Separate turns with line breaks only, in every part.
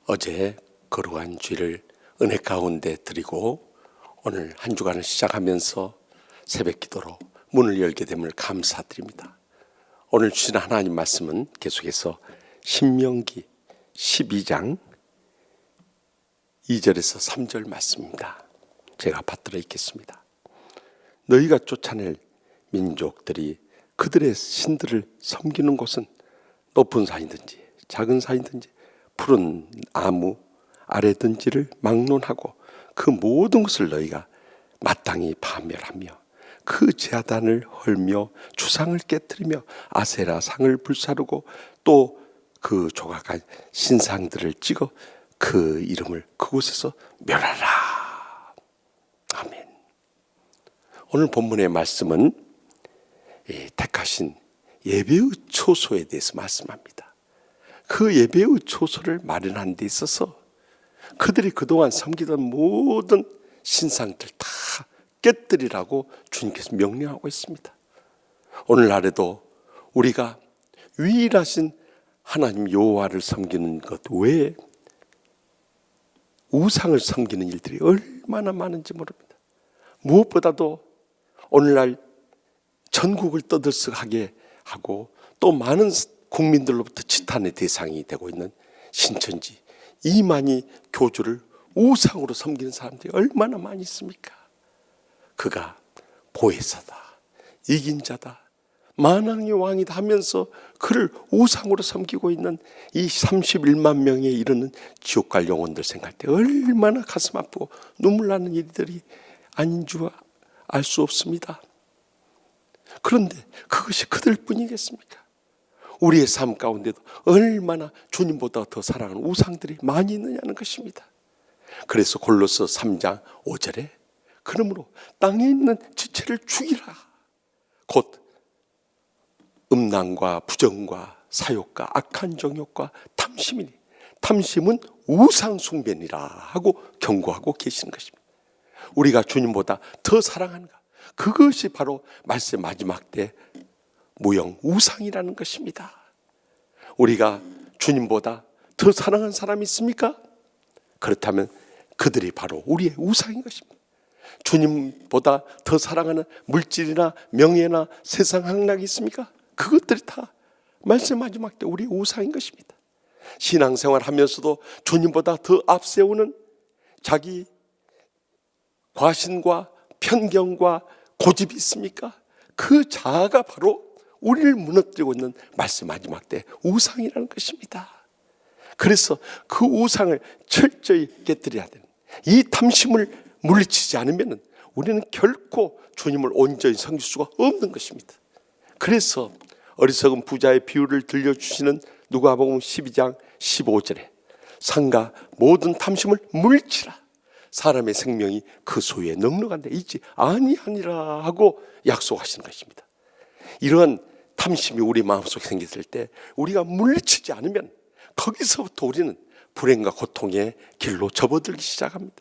어제 거룩한 주일을 은혜 가운데 드리고 오늘 한 주간을 시작하면서 새벽 기도로 문을 열게 됨을 감사드립니다. 오늘 주신 하나님 말씀은 계속해서 신명기 12장 2절에서 3절 말씀입니다. 제가 받들어 읽겠습니다. 너희가 쫓아낼 민족들이 그들의 신들을 섬기는 곳은 높은 산이든지 작은 산이든지 푸른 나무 아래든지를 막론하고 그 모든 것을 너희가 마땅히 파멸하며 그 제단을 헐며 주상을 깨뜨리며 아세라 상을 불사르고 또 그 조각한 신상들을 찍어 그 이름을 그곳에서 멸하라. 아멘. 오늘 본문의 말씀은 택하신 예배의 초소에 대해서 말씀합니다. 그 예배의 초소를 마련하는 데 있어서 그들이 그동안 섬기던 모든 신상들 다 깨뜨리라고 주님께서 명령하고 있습니다. 오늘날에도 우리가 유일하신 하나님 여호와를 섬기는 것 외에 우상을 섬기는 일들이 얼마나 많은지 모릅니다. 무엇보다도 오늘날 전국을 떠들썩하게 하고 또 많은 국민들로부터 지탄의 대상이 되고 있는 신천지 이만희 교주를 우상으로 섬기는 사람들이 얼마나 많이 있습니까? 그가 보혜사다, 이긴 자다, 만왕의 왕이다 하면서 그를 우상으로 섬기고 있는 이 31만 명에 이르는 지옥 갈 영혼들 생각할 때 얼마나 가슴 아프고 눈물 나는 일들이 아닌 줄 알 수 없습니다. 그런데 그것이 그들 뿐이겠습니까? 우리의 삶 가운데도 얼마나 주님보다 더 사랑하는 우상들이 많이 있느냐는 것입니다. 그래서 골로새 3장 5절에 그러므로 땅에 있는 지체를 죽이라. 곧 음란과 부정과 사욕과 악한 정욕과 탐심이니 탐심은 우상 숭배니라 하고 경고하고 계시는 것입니다. 우리가 주님보다 더 사랑하는가? 그것이 바로 말씀 마지막 때 무형 우상이라는 것입니다. 우리가 주님보다 더 사랑하는 사람이 있습니까? 그렇다면 그들이 바로 우리의 우상인 것입니다. 주님보다 더 사랑하는 물질이나 명예나 세상 향락이 있습니까? 그것들이 다 말씀 마지막 때 우리의 우상인 것입니다. 신앙생활 하면서도 주님보다 더 앞세우는 자기 과신과 편견과 고집이 있습니까? 그 자아가 바로 우리를 무너뜨리고 있는 말씀 마지막 때 우상이라는 것입니다. 그래서 그 우상을 철저히 깨뜨려야 되는 이 탐심을 물리치지 않으면 우리는 결코 주님을 온전히 섬길 수가 없는 것입니다. 그래서 어리석은 부자의 비유를 들려주시는 누가복음 12장 15절에 상가 모든 탐심을 물리치라. 사람의 생명이 그 소유에 넉넉한데 있지 아니하니라 하고 약속하시는 것입니다. 이러한 탐심이 우리 마음속에 생겼을 때 우리가 물리치지 않으면 거기서부터 우리는 불행과 고통의 길로 접어들기 시작합니다.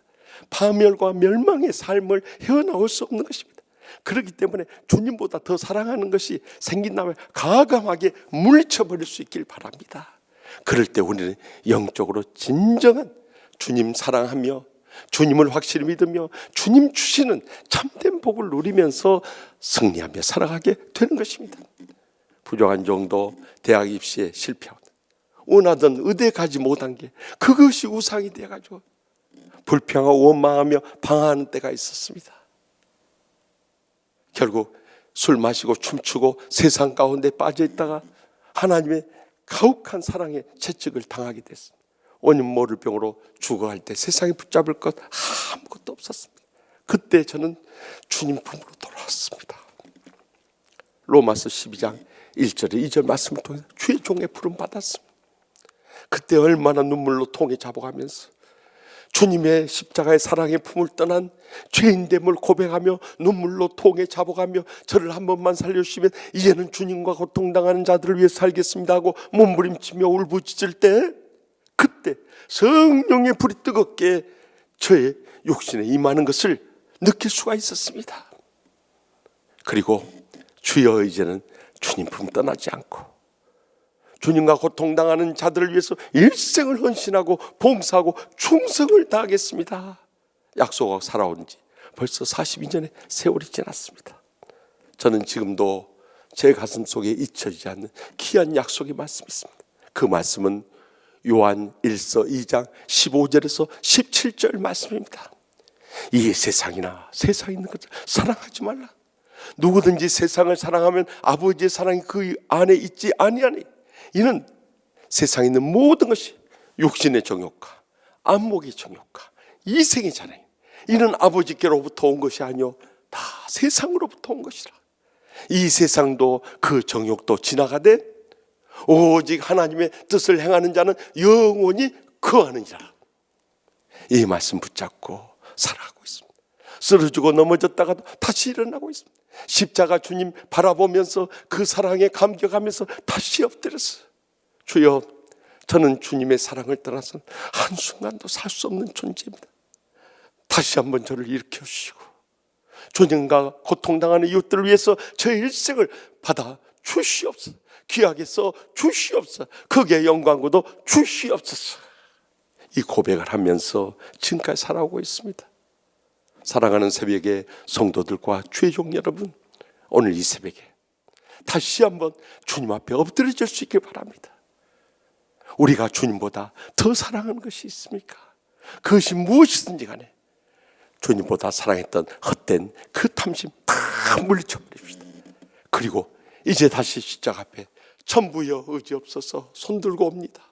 파멸과 멸망의 삶을 헤어나올 수 없는 것입니다. 그렇기 때문에 주님보다 더 사랑하는 것이 생긴다면 가감하게 물리쳐버릴 수 있길 바랍니다. 그럴 때 우리는 영적으로 진정한 주님 사랑하며 주님을 확실히 믿으며 주님 주시는 참된 복을 누리면서 승리하며 살아가게 되는 것입니다. 부족한 정도 대학 입시에 실패하고 원하던 의대 가지 못한 게 그것이 우상이 돼가지고 불평하고 원망하며 방황하는 때가 있었습니다. 결국 술 마시고 춤추고 세상 가운데 빠져있다가 하나님의 가혹한 사랑에 채찍을 당하게 됐습니다. 원인 모를 병으로 죽어갈 때 세상에 붙잡을 것 아무것도 없었습니다. 그때 저는 주님 품으로 돌아왔습니다. 로마서 12장 1절에 2절 말씀을 통해서 주의 종의 부름 받았습니다. 그때 얼마나 눈물로 통에 잡아가면서 주님의 십자가의 사랑의 품을 떠난 죄인됨을 고백하며 눈물로 통에 잡아가며 저를 한 번만 살려주시면 이제는 주님과 고통당하는 자들을 위해 살겠습니다 하고 몸부림치며 울부짖을 때 그때 성령의 불이 뜨겁게 저의 육신에 임하는 것을 느낄 수가 있었습니다. 그리고 주여 이제는 주님 품 떠나지 않고 주님과 고통당하는 자들을 위해서 일생을 헌신하고 봉사하고 충성을 다하겠습니다. 약속하고 살아온 지 벌써 42년의 세월이 지났습니다. 저는 지금도 제 가슴 속에 잊혀지지 않는 귀한 약속의 말씀이 있습니다. 그 말씀은 요한 1서 2장 15절에서 17절 말씀입니다. 이 세상이나 세상에 있는 것을 사랑하지 말라. 누구든지 세상을 사랑하면 아버지의 사랑이 그 안에 있지 아니하니. 이는 세상에 있는 모든 것이 육신의 정욕과 안목의 정욕과 이생의 자랑, 이는 아버지께로부터 온 것이 아니요 다 세상으로부터 온 것이라. 이 세상도 그 정욕도 지나가되 오직 하나님의 뜻을 행하는 자는 영원히 거하느니라. 이 말씀 붙잡고 살아가고 있습니다. 쓰러지고 넘어졌다가도 다시 일어나고 있습니다. 십자가 주님 바라보면서 그 사랑에 감격하면서 다시 엎드렸어요. 주여, 저는 주님의 사랑을 떠나서 한순간도 살 수 없는 존재입니다. 다시 한번 저를 일으켜주시고 존영과 고통당하는 이웃들을 위해서 저의 일생을 받아 주시옵소서. 귀하게 써 주시옵소서. 크게 영광고도 주시옵소서. 이 고백을 하면서 지금까지 살아오고 있습니다. 사랑하는 새벽에 성도들과 죄종 여러분, 오늘 이 새벽에 다시 한번 주님 앞에 엎드려질 수 있길 바랍니다. 우리가 주님보다 더 사랑하는 것이 있습니까? 그것이 무엇이든지 간에 주님보다 사랑했던 헛된 그 탐심 다 물리쳐버립시다. 그리고 이제 다시 십자가 앞에 천부여 의지 없어서 손들고 옵니다.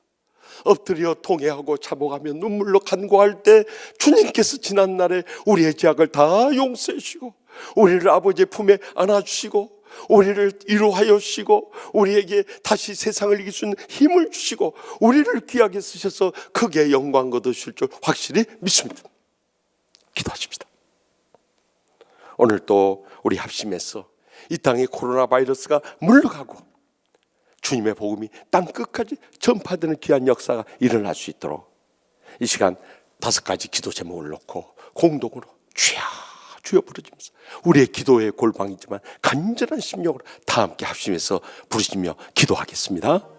엎드려 통회하고 자복하며 눈물로 간구할 때 주님께서 지난날에 우리의 죄악을 다 용서해 주시고 우리를 아버지의 품에 안아주시고 우리를 위로하여 주시고 우리에게 다시 세상을 이길 수 있는 힘을 주시고 우리를 귀하게 쓰셔서 크게 영광 거두실 줄 확실히 믿습니다. 기도하십시다. 오늘 또 우리 합심해서 이 땅에 코로나 바이러스가 물러가고 주님의 복음이 땅 끝까지 전파되는 귀한 역사가 일어날 수 있도록 이 시간 5가지 기도 제목을 놓고 공동으로 주여 주여 부르시면서 우리의 기도의 골방이지만 간절한 심령으로 다 함께 합심해서 부르시며 기도하겠습니다.